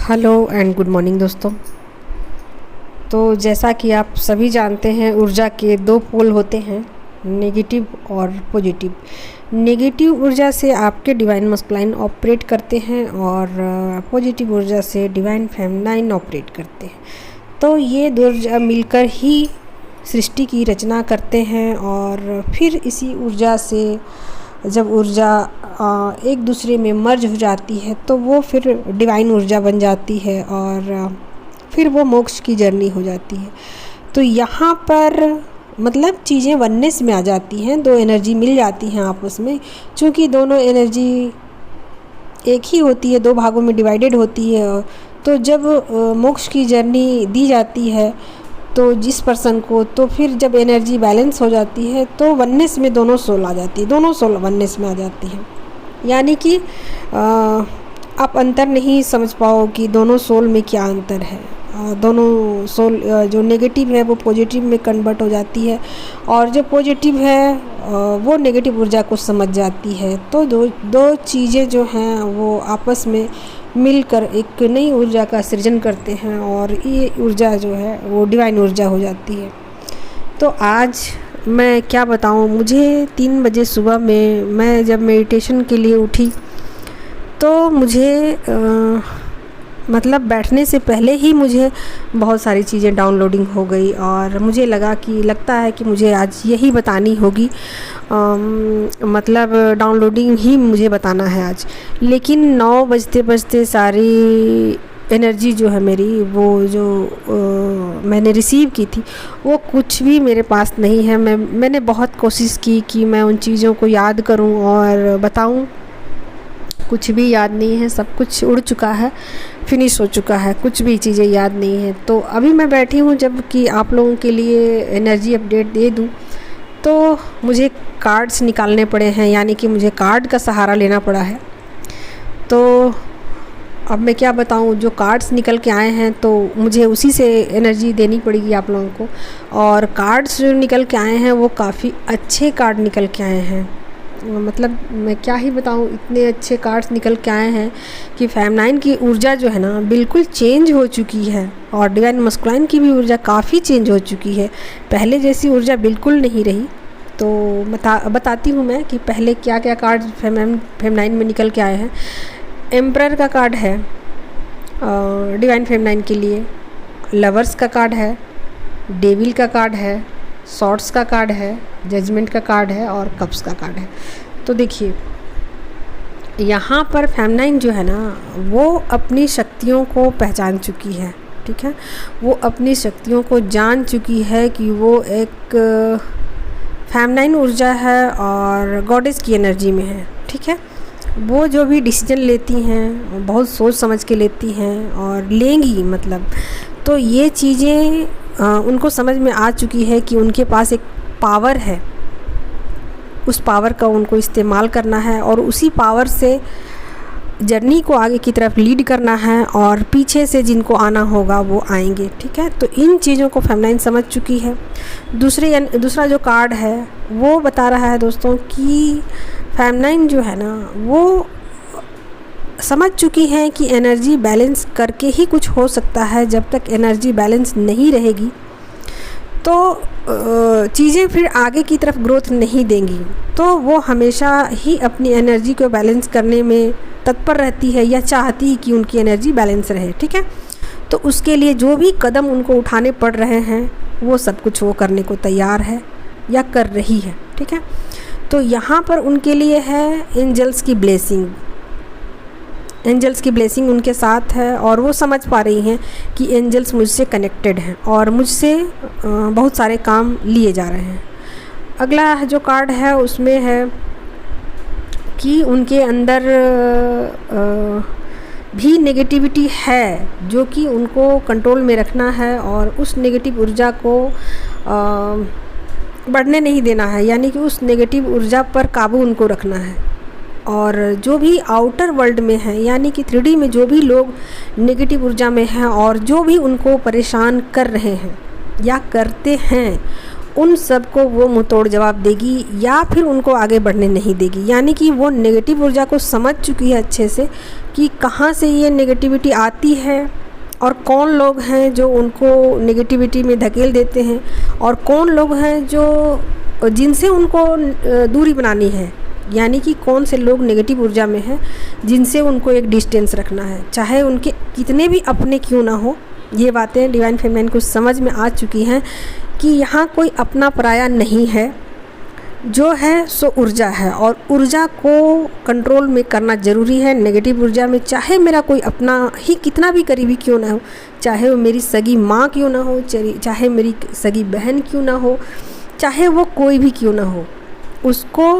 Hello and good morning दोस्तों। तो जैसा कि आप सभी जानते हैं, ऊर्जा के दो पोल होते हैं, नेगेटिव और पॉजिटिव। नेगेटिव ऊर्जा से आपके डिवाइन मस्कुलाइन ऑपरेट करते हैं और पॉजिटिव ऊर्जा से डिवाइन फेमिनाइन ऑपरेट करते हैं। तो ये दो ऊर्जा मिलकर ही सृष्टि की रचना करते हैं और फिर इसी ऊर्जा से जब ऊर्जा एक दूसरे में मर्ज हो जाती है तो वो फिर डिवाइन ऊर्जा बन जाती है और फिर वो मोक्ष की जर्नी हो जाती है। तो यहाँ पर मतलब चीज़ें वननेस में आ जाती हैं, दो एनर्जी मिल जाती हैं आपस में। चूँकि दोनों एनर्जी एक ही होती है, दो भागों में डिवाइडेड होती है, तो जब मोक्ष की जर्नी दी जाती है तो जिस पर्सन को, तो फिर जब एनर्जी बैलेंस हो जाती है तो वननेस में दोनों सोल आ जाती है, दोनों सोल वननेस में आ जाती है। यानी कि आप अंतर नहीं समझ पाओ कि दोनों सोल में क्या अंतर है। दोनों सोल जो नेगेटिव है वो पॉजिटिव में कन्वर्ट हो जाती है और जो पॉजिटिव है वो नेगेटिव ऊर्जा को समझ जाती है। तो दो चीज़ें जो हैं वो आपस में मिलकर एक नई ऊर्जा का सृजन करते हैं और ये ऊर्जा जो है वो डिवाइन ऊर्जा हो जाती है। तो आज मैं क्या बताऊँ, मुझे 3 बजे सुबह में मैं जब मेडिटेशन के लिए उठी तो मुझे मतलब बैठने से पहले ही मुझे बहुत सारी चीज़ें डाउनलोडिंग हो गई और मुझे लगता है कि मुझे आज यही बतानी होगी। मतलब डाउनलोडिंग ही मुझे बताना है आज। लेकिन 9 बजते सारी एनर्जी जो है मेरी, वो जो मैंने रिसीव की थी, वो कुछ भी मेरे पास नहीं है। मैंने बहुत कोशिश की कि मैं उन चीज़ों को याद करूं और बताऊं, कुछ भी याद नहीं है। सब कुछ उड़ चुका है, फिनिश हो चुका है, कुछ भी चीज़ें याद नहीं है। तो अभी मैं बैठी हूँ जब कि आप लोगों के लिए एनर्जी अपडेट दे दूँ, तो मुझे कार्ड्स निकालने पड़े हैं, यानी कि मुझे कार्ड का सहारा लेना पड़ा है। तो अब मैं क्या बताऊँ, जो कार्ड्स निकल के आए हैं तो मुझे उसी से एनर्जी देनी पड़ेगी आप लोगों को। और कार्ड्स जो निकल के आए हैं वो काफ़ी अच्छे कार्ड निकल के आए हैं। मतलब मैं क्या ही बताऊँ, इतने अच्छे कार्ड्स निकल के आए हैं कि फेमिनाइन की ऊर्जा जो है ना बिल्कुल चेंज हो चुकी है और डिवाइन मस्कुलाइन की भी ऊर्जा काफ़ी चेंज हो चुकी है। पहले जैसी ऊर्जा बिल्कुल नहीं रही। तो बताती हूँ मैं कि पहले क्या क्या कार्ड फेमिनाइन में निकल के आए हैं। एम्परर का कार्ड है डिवाइन फेमिनाइन के लिए, लवर्स का कार्ड है, डेविल का कार्ड है, सॉर्ड्स का कार्ड है, जजमेंट का कार्ड है और कप्स का कार्ड है। तो देखिए यहाँ पर फेमिनाइन जो है ना वो अपनी शक्तियों को पहचान चुकी है, ठीक है। वो अपनी शक्तियों को जान चुकी है कि वो एक फेमिनाइन ऊर्जा है और गॉडेस की एनर्जी में है, ठीक है। वो जो भी डिसीजन लेती हैं बहुत सोच समझ के लेती हैं और लेंगी, मतलब तो ये चीज़ें उनको समझ में आ चुकी है कि उनके पास एक पावर है, उस पावर का उनको इस्तेमाल करना है और उसी पावर से जर्नी को आगे की तरफ लीड करना है और पीछे से जिनको आना होगा वो आएंगे, ठीक है। तो इन चीज़ों को फेमिनाइन समझ चुकी है। दूसरा जो कार्ड है वो बता रहा है दोस्तों कि फेमिनाइन जो है ना वो समझ चुकी है कि एनर्जी बैलेंस करके ही कुछ हो सकता है। जब तक एनर्जी बैलेंस नहीं रहेगी तो चीज़ें फिर आगे की तरफ ग्रोथ नहीं देंगी। तो वो हमेशा ही अपनी एनर्जी को बैलेंस करने में तत्पर रहती है या चाहती है कि उनकी एनर्जी बैलेंस रहे, ठीक है। तो उसके लिए जो भी कदम उनको उठाने पड़ रहे हैं वो सब कुछ वो करने को तैयार है या कर रही है, ठीक है। तो यहाँ पर उनके लिए है एंजल्स की ब्लेसिंग। एंजल्स की ब्लेसिंग उनके साथ है और वो समझ पा रही हैं कि एंजल्स मुझसे कनेक्टेड हैं और मुझसे बहुत सारे काम लिए जा रहे हैं। अगला जो कार्ड है उसमें है कि उनके अंदर भी नेगेटिविटी है जो कि उनको कंट्रोल में रखना है और उस नेगेटिव ऊर्जा को बढ़ने नहीं देना है, यानी कि उस नेगेटिव ऊर्जा पर काबू उनको रखना है। और जो भी आउटर वर्ल्ड में है, यानी कि 3D में जो भी लोग नेगेटिव ऊर्जा में हैं और जो भी उनको परेशान कर रहे हैं या करते हैं, उन सब को वो मुंहतोड़ जवाब देगी या फिर उनको आगे बढ़ने नहीं देगी। यानी कि वो नेगेटिव ऊर्जा को समझ चुकी है अच्छे से कि कहाँ से ये नेगेटिविटी आती है और कौन लोग हैं जो उनको नेगेटिविटी में धकेल देते हैं और कौन लोग हैं जो जिनसे उनको दूरी बनानी है। यानी कि कौन से लोग नेगेटिव ऊर्जा में हैं जिनसे उनको एक डिस्टेंस रखना है, चाहे उनके कितने भी अपने क्यों ना हो। ये बातें डिवाइन फेमिनिन को समझ में आ चुकी हैं कि यहाँ कोई अपना पराया नहीं है, जो है सो ऊर्जा है और ऊर्जा को कंट्रोल में करना ज़रूरी है। नेगेटिव ऊर्जा में चाहे मेरा कोई अपना ही कितना भी करीबी क्यों ना हो, चाहे वो मेरी सगी माँ क्यों ना हो, चाहे मेरी सगी बहन क्यों ना हो, चाहे वो कोई भी क्यों ना हो, उसको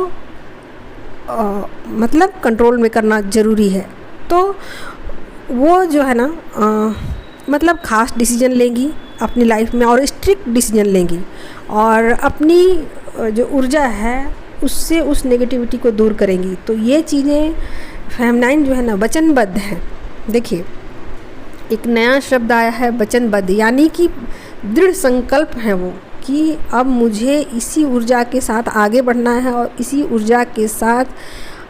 मतलब कंट्रोल में करना ज़रूरी है। तो वो जो है ना मतलब ख़ास डिसीजन लेंगी अपनी लाइफ में और स्ट्रिक्ट डिसीजन लेंगी और अपनी जो ऊर्जा है उससे उस नेगेटिविटी को दूर करेंगी। तो ये चीज़ें फेमिनाइन जो है ना वचनबद्ध है। देखिए एक नया शब्द आया है वचनबद्ध, यानी कि दृढ़ संकल्प है वो कि अब मुझे इसी ऊर्जा के साथ आगे बढ़ना है और इसी ऊर्जा के साथ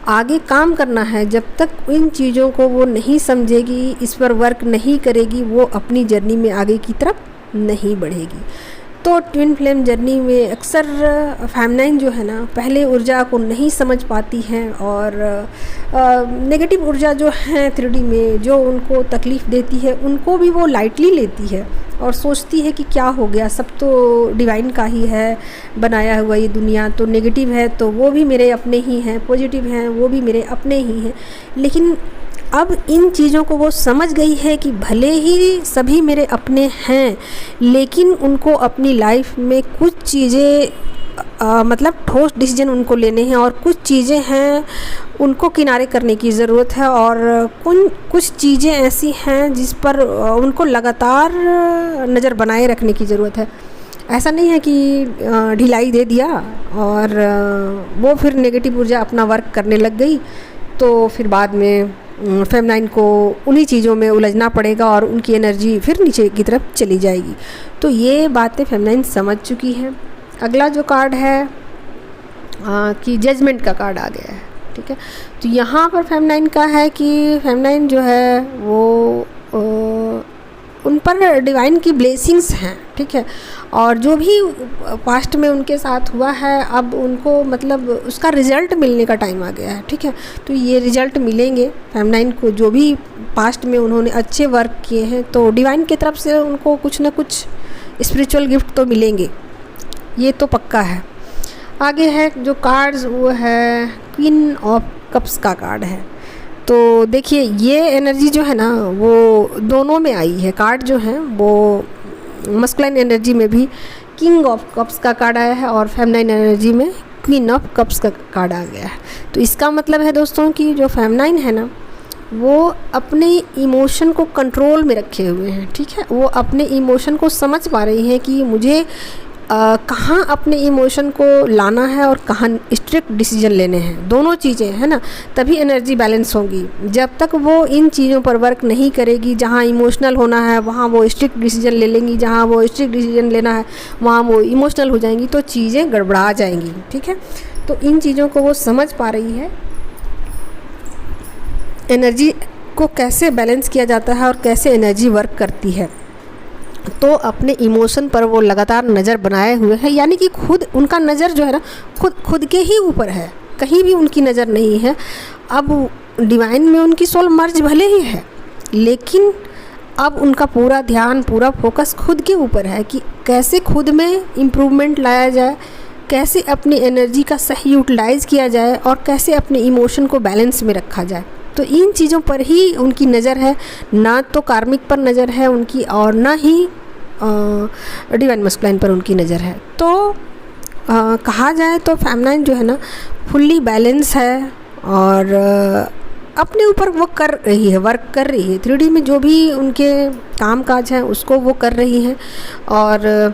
आगे काम करना है। जब तक इन चीज़ों को वो नहीं समझेगी, इस पर वर्क नहीं करेगी, वो अपनी जर्नी में आगे की तरफ नहीं बढ़ेगी। तो ट्विन फ्लेम जर्नी में अक्सर फेमिनाइन जो है ना पहले ऊर्जा को नहीं समझ पाती हैं और नेगेटिव ऊर्जा जो है 3D में जो उनको तकलीफ़ देती है उनको भी वो लाइटली लेती है और सोचती है कि क्या हो गया, सब तो डिवाइन का ही है बनाया हुआ ये दुनिया, तो नेगेटिव है तो वो भी मेरे अपने ही हैं, पॉजिटिव हैं वो भी मेरे अपने ही हैं। लेकिन अब इन चीज़ों को वो समझ गई है कि भले ही सभी मेरे अपने हैं, लेकिन उनको अपनी लाइफ में कुछ चीज़ें मतलब ठोस डिसीजन उनको लेने हैं और कुछ चीज़ें हैं उनको किनारे करने की ज़रूरत है और कुछ चीज़ें ऐसी हैं जिस पर उनको लगातार नज़र बनाए रखने की ज़रूरत है। ऐसा नहीं है कि ढिलाई दे दिया और वो फिर नेगेटिव ऊर्जा अपना वर्क करने लग गई तो फिर बाद में फेमिनाइन को उन्हीं चीज़ों में उलझना पड़ेगा और उनकी एनर्जी फिर नीचे की तरफ चली जाएगी। तो ये बातें फेमिनाइन समझ चुकी हैं। अगला जो कार्ड है कि जजमेंट का कार्ड आ गया है, ठीक है। तो यहाँ पर फेमिनाइन का है कि फेमिनाइन जो है वो उन पर डिवाइन की ब्लेसिंग्स हैं, ठीक है। और जो भी पास्ट में उनके साथ हुआ है अब उनको मतलब उसका रिज़ल्ट मिलने का टाइम आ गया है, ठीक है। तो ये रिज़ल्ट मिलेंगे फेमिनाइन को, जो भी पास्ट में उन्होंने अच्छे वर्क किए हैं तो डिवाइन की तरफ से उनको कुछ ना कुछ स्पिरिचुअल गिफ्ट तो मिलेंगे, ये तो पक्का है। आगे है जो कार्ड्स वो है क्वीन ऑफ कप्स का कार्ड है। तो देखिए ये एनर्जी जो है ना वो दोनों में आई है। कार्ड जो है वो मस्कुलाइन एनर्जी में भी किंग ऑफ कप्स का कार्ड आया है और फेमिनाइन एनर्जी में क्वीन ऑफ कप्स का कार्ड आ गया है। तो इसका मतलब है दोस्तों कि जो फेमिनाइन है ना वो अपने इमोशन को कंट्रोल में रखे हुए हैं, ठीक है। वो अपने इमोशन को समझ पा रही हैं कि मुझे कहाँ अपने इमोशन को लाना है और कहाँ स्ट्रिक्ट डिसीजन लेने हैं, दोनों चीज़ें है ना, तभी एनर्जी बैलेंस होगी। जब तक वो इन चीज़ों पर वर्क नहीं करेगी, जहाँ इमोशनल होना है वहाँ वो स्ट्रिक्ट डिसीजन ले लेंगी, जहाँ वो स्ट्रिक्ट डिसीजन लेना है वहाँ वो इमोशनल हो जाएंगी, तो चीज़ें गड़बड़ा जाएंगी, ठीक है। तो इन चीज़ों को वो समझ पा रही है, एनर्जी को कैसे बैलेंस किया जाता है और कैसे एनर्जी वर्क करती है। तो अपने इमोशन पर वो लगातार नज़र बनाए हुए हैं, यानी कि खुद उनका नज़र जो है ना खुद के ही ऊपर है, कहीं भी उनकी नज़र नहीं है। अब डिवाइन में उनकी सोल मर्ज भले ही है, लेकिन अब उनका पूरा ध्यान पूरा फोकस खुद के ऊपर है कि कैसे खुद में इम्प्रूवमेंट लाया जाए, कैसे अपनी एनर्जी का सही यूटिलाइज़ किया जाए और कैसे अपने इमोशन को बैलेंस में रखा जाए। तो इन चीज़ों पर ही उनकी नज़र है, ना तो कार्मिक पर नज़र है उनकी और ना ही डिवाइन मस्कुलाइन पर उनकी नज़र है। तो कहा जाए तो फेमिनाइन जो है ना फुल्ली बैलेंस है और अपने ऊपर वो कर रही है, वर्क कर रही है। 3D में जो भी उनके काम काज हैं उसको वो कर रही हैं और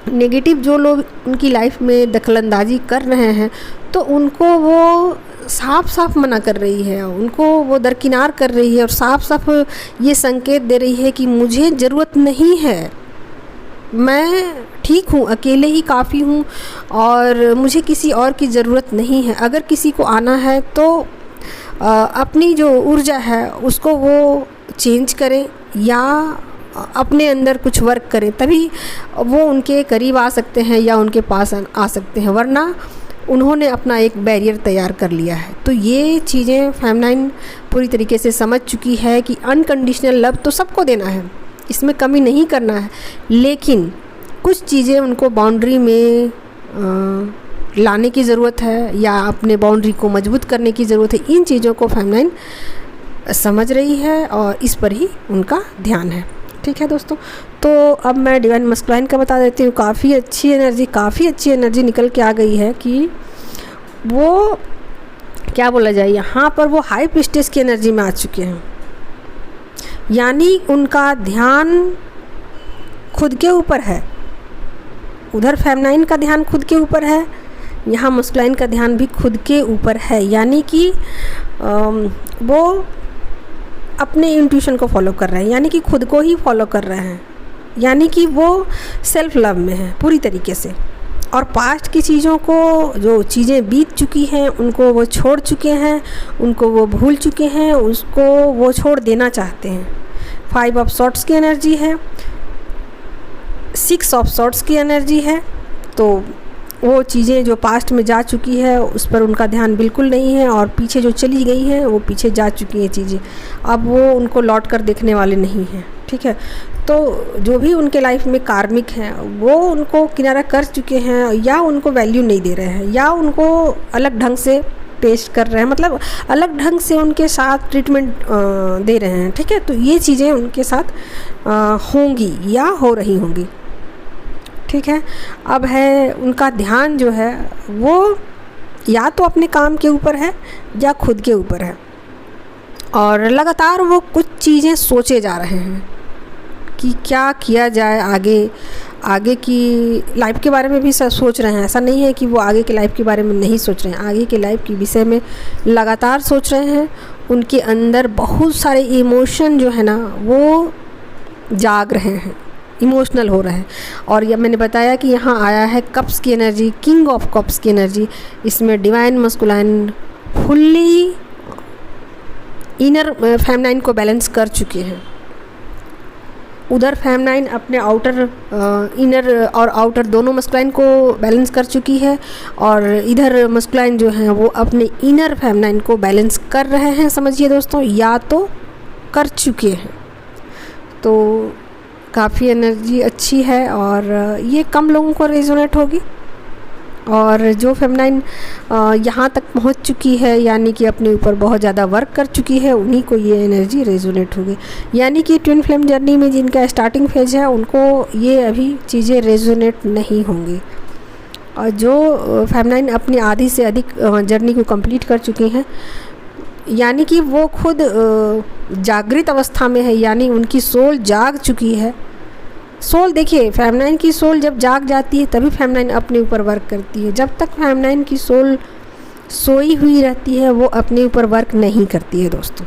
नेगेटिव जो लोग उनकी लाइफ में दखलंदाजी कर रहे हैं तो उनको वो साफ साफ मना कर रही है, उनको वो दरकिनार कर रही है और साफ साफ ये संकेत दे रही है कि मुझे ज़रूरत नहीं है मैं ठीक हूँ, अकेले ही काफ़ी हूँ और मुझे किसी और की ज़रूरत नहीं है। अगर किसी को आना है तो अपनी जो ऊर्जा है उसको वो चेंज करें या अपने अंदर कुछ वर्क करें, तभी वो उनके करीब आ सकते हैं या उनके पास आ सकते हैं, वरना उन्होंने अपना एक बैरियर तैयार कर लिया है। तो ये चीज़ें फेमिनाइन पूरी तरीके से समझ चुकी है कि अनकंडीशनल लव तो सबको देना है, इसमें कमी नहीं करना है, लेकिन कुछ चीज़ें उनको बाउंड्री में लाने की ज़रूरत है या अपने बाउंड्री को मजबूत करने की ज़रूरत है। इन चीज़ों को फेमिनाइन समझ रही है और इस पर ही उनका ध्यान है। ठीक है दोस्तों, तो अब मैं डिवाइन मस्कुलाइन का बता देती हूँ। काफ़ी अच्छी एनर्जी निकल के आ गई है कि वो क्या बोला जाए, यहाँ पर वो हाई प्रीस्टेस की एनर्जी में आ चुके हैं, यानी उनका ध्यान खुद के ऊपर है। उधर फेमिनाइन का ध्यान खुद के ऊपर है, यहाँ मस्कुलाइन का ध्यान भी खुद के ऊपर है, यानी कि वो अपने इंट्यूशन को फॉलो कर रहे हैं, यानी कि खुद को ही फॉलो कर रहे हैं, यानी कि वो सेल्फ लव में है पूरी तरीके से। और पास्ट की चीज़ों को, जो चीज़ें बीत चुकी हैं उनको वो छोड़ चुके हैं, उनको वो भूल चुके हैं, उसको वो छोड़ देना चाहते हैं। 5 ऑफ सॉर्ट्स की एनर्जी है, 6 ऑफ सॉर्ट्स की एनर्जी है। तो वो चीज़ें जो पास्ट में जा चुकी है उस पर उनका ध्यान बिल्कुल नहीं है, और पीछे जो चली गई हैं वो पीछे जा चुकी हैं चीज़ें, अब वो उनको लौट कर देखने वाले नहीं हैं। ठीक है, तो जो भी उनके लाइफ में कार्मिक हैं वो उनको किनारा कर चुके हैं, या उनको वैल्यू नहीं दे रहे हैं, या उनको अलग ढंग से पेश कर रहे हैं, मतलब अलग ढंग से उनके साथ ट्रीटमेंट दे रहे हैं। ठीक है, तो ये चीज़ें उनके साथ होंगी या हो रही होंगी। ठीक है, अब है उनका ध्यान जो है वो या तो अपने काम के ऊपर है या खुद के ऊपर है, और लगातार वो कुछ चीज़ें सोचे जा रहे हैं कि क्या किया जाए, आगे की लाइफ के बारे में भी सोच रहे हैं। ऐसा नहीं है कि वो आगे की लाइफ के बारे में नहीं सोच रहे हैं, आगे की लाइफ के विषय में लगातार सोच रहे हैं। उनके अंदर बहुत सारे इमोशन जो है ना वो जाग रहे हैं, इमोशनल हो रहे हैं। और ये मैंने बताया कि यहाँ आया है कप्स की एनर्जी, किंग ऑफ कप्स की एनर्जी। इसमें divine masculine fully inner feminine को बैलेंस कर चुके हैं। उधर फेमिनाइन अपने आउटर इनर और आउटर दोनों मस्कुलाइन को बैलेंस कर चुकी है, और इधर मस्कुलाइन जो हैं वो अपने इनर फेमिनाइन को बैलेंस कर रहे हैं। समझिए दोस्तों, या तो कर चुके हैं। तो काफ़ी एनर्जी अच्छी है और ये कम लोगों को रेजोनेट होगी, और जो फेमिनाइन यहाँ तक पहुँच चुकी है, यानी कि अपने ऊपर बहुत ज़्यादा वर्क कर चुकी है, उन्हीं को ये एनर्जी रेजोनेट होगी। यानी कि ट्विन फ्लेम जर्नी में जिनका स्टार्टिंग फेज है उनको ये अभी चीज़ें रेजोनेट नहीं होंगी, और जो फेमिनाइन अपनी आधी से अधिक जर्नी को कंप्लीट कर चुकी हैं, यानी कि वो खुद जागृत अवस्था में है, यानी उनकी सोल जाग चुकी है। सोल, देखिए फेमिनाइन की सोल जब जाग जाती है तभी फेमिनाइन अपने ऊपर वर्क करती है। जब तक फेमिनाइन की सोल सोई हुई रहती है वो अपने ऊपर वर्क नहीं करती है दोस्तों।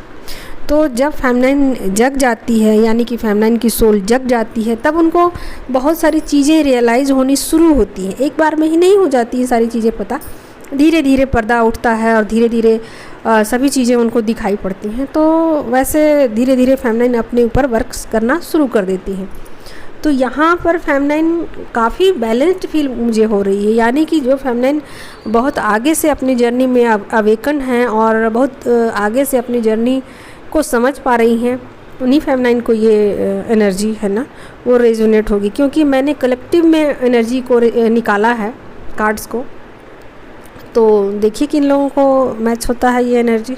तो जब फेमिनाइन जग जाती है, यानी कि फेमिनाइन की सोल जग जाती है, तब उनको बहुत सारी चीज़ें रियलाइज़ होनी शुरू होती हैं। एक बार में ही नहीं हो जाती है सारी चीज़ें पता, धीरे धीरे पर्दा उठता है और धीरे धीरे सभी चीज़ें उनको दिखाई पड़ती हैं। तो वैसे धीरे धीरे फेमिनाइन अपने ऊपर वर्क करना शुरू कर देती है। तो यहाँ पर फेमिनाइन काफ़ी बैलेंस्ड फील मुझे हो रही है, यानी कि जो फेमिनाइन बहुत आगे से अपनी जर्नी में अवेकन हैं और बहुत आगे से अपनी जर्नी को समझ पा रही हैं, उन्हीं फेमिनाइन को ये एनर्जी है ना वो रेजोनेट होगी। क्योंकि मैंने कलेक्टिव में एनर्जी को निकाला है कार्ड्स को, तो देखिए किन लोगों को मैच होता है ये एनर्जी।